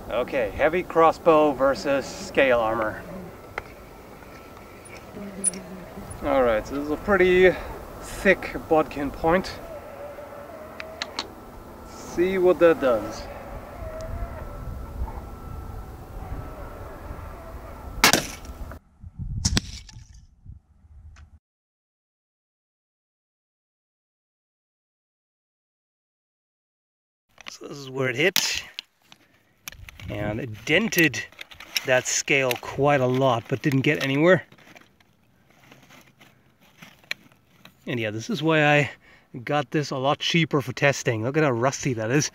Okay, heavy crossbow versus scale armor. Alright, so this is a pretty thick bodkin point. Let's see what that does. So this is where it hit, and it dented that scale quite a lot, but didn't get anywhere. And yeah, this is why I got this a lot cheaper for testing. Look at how rusty that is.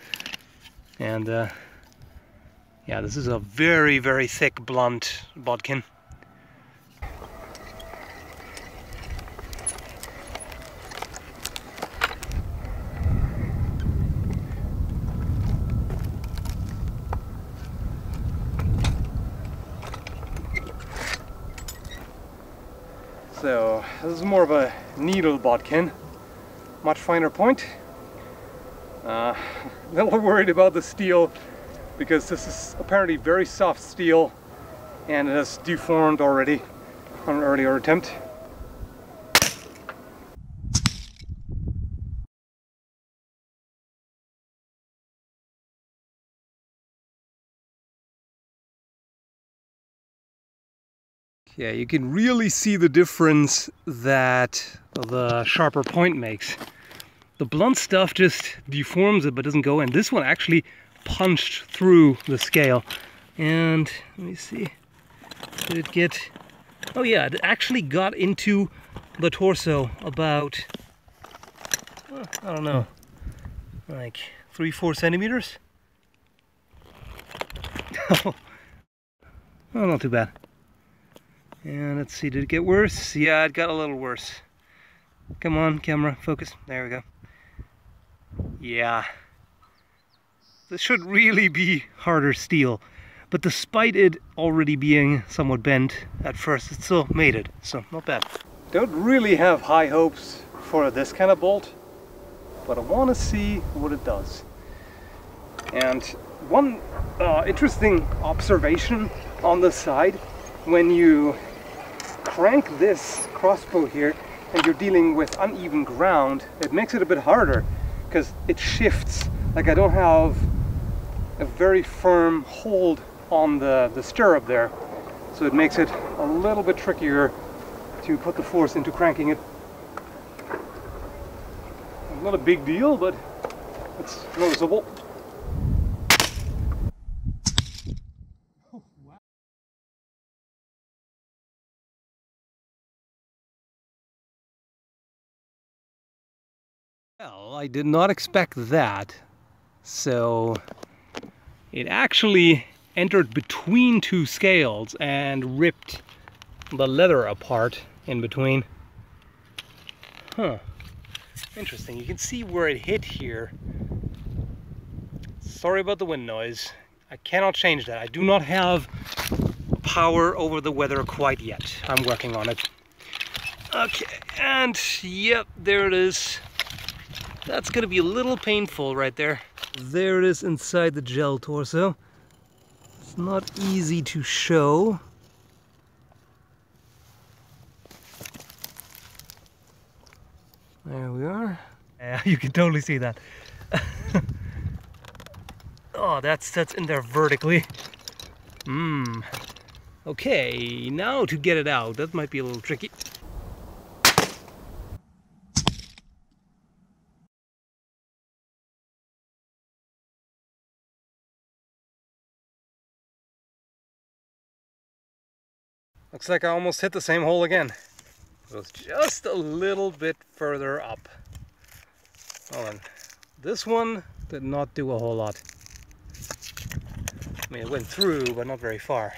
And yeah, this is a very, very thick, blunt bodkin. So this is more of a needle bodkin, much finer point. A little worried about the steel because this is apparently very soft steel and it has deformed already on an earlier attempt. Yeah, you can really see the difference that the sharper point makes. The blunt stuff just deforms it but doesn't go in. This one actually punched through the scale. And let me see, did it get... Oh yeah, it actually got into the torso about, I don't know, like 3-4 centimeters? Oh, not too bad. And let's see, did it get worse? Yeah, it got a little worse. Come on, camera, focus. There we go. Yeah. This should really be harder steel. But despite it already being somewhat bent at first, it still made it. So, not bad. Don't really have high hopes for this kind of bolt, but I want to see what it does. And one interesting observation on the side, when you crank this crossbow here and you're dealing with uneven ground, it makes it a bit harder because it shifts. Like I don't have a very firm hold on the stirrup there, so it makes it a little bit trickier to put the force into cranking it. Not a big deal, but it's noticeable. Well, I did not expect that. So it actually entered between two scales and ripped the leather apart in between. Huh. Interesting. You can see where it hit here. Sorry about the wind noise. I cannot change that. I do not have power over the weather quite yet. I'm working on it. Okay, and yep, there it is. That's gonna be a little painful right there. There it is inside the gel torso. It's not easy to show. There we are. Yeah, you can totally see that. Oh, that's in there vertically. Okay, now to get it out, that might be a little tricky. Looks like I almost hit the same hole again. It was just a little bit further up. Hold on. This one did not do a whole lot. I mean, it went through, but not very far.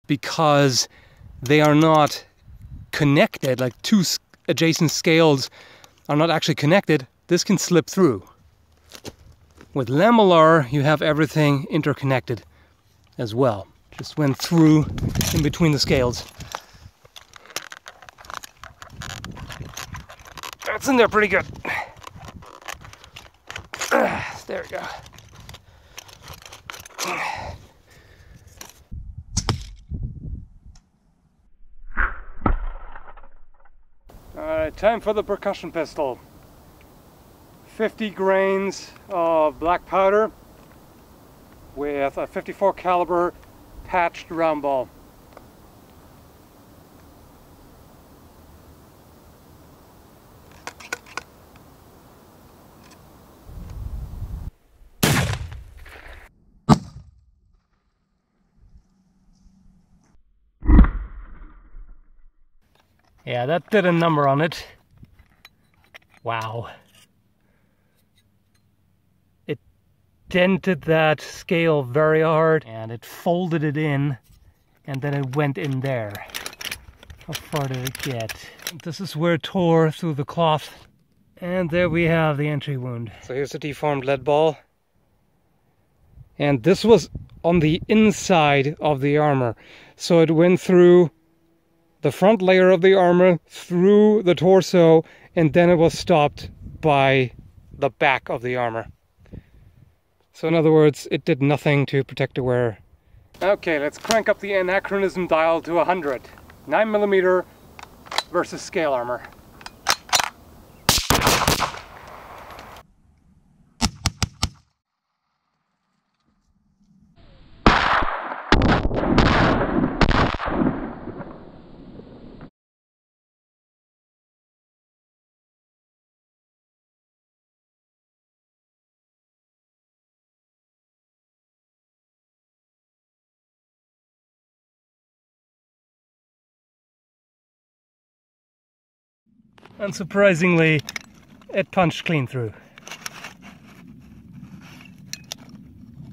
Because they are not connected, like two adjacent scales are not actually connected, this can slip through. With lamellar, you have everything interconnected as well. Just went through in between the scales. That's in there pretty good. There we go. Alright, time for the percussion pistol. 50 grains of black powder with a 54 caliber patched round ball. Yeah, that did a number on it. Wow. It dented that scale very hard and it folded it in and then it went in there. How far did it get? This is where it tore through the cloth. And there we have the entry wound. So here's the deformed lead ball. And this was on the inside of the armor. So it went through the front layer of the armor, through the torso, and then it was stopped by the back of the armor. So in other words, it did nothing to protect the wearer. Okay, let's crank up the anachronism dial to 100. 9mm versus scale armor. Unsurprisingly, it punched clean through.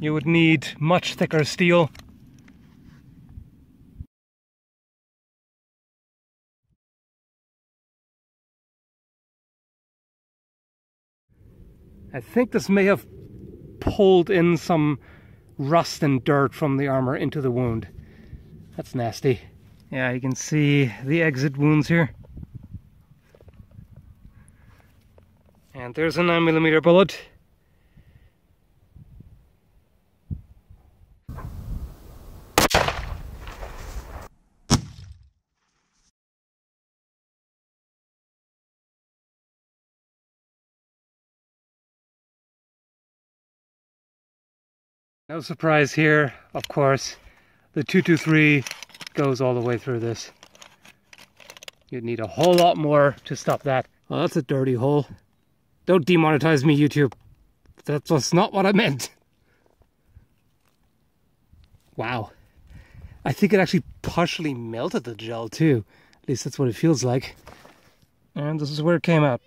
You would need much thicker steel. I think this may have pulled in some rust and dirt from the armor into the wound. That's nasty. Yeah, you can see the exit wounds here. And there's a 9mm bullet. No surprise here, of course. The 223 goes all the way through this. You'd need a whole lot more to stop that. Well, that's a dirty hole. Don't demonetize me, YouTube. That was not what I meant. Wow. I think it actually partially melted the gel too. At least that's what it feels like. And this is where it came out.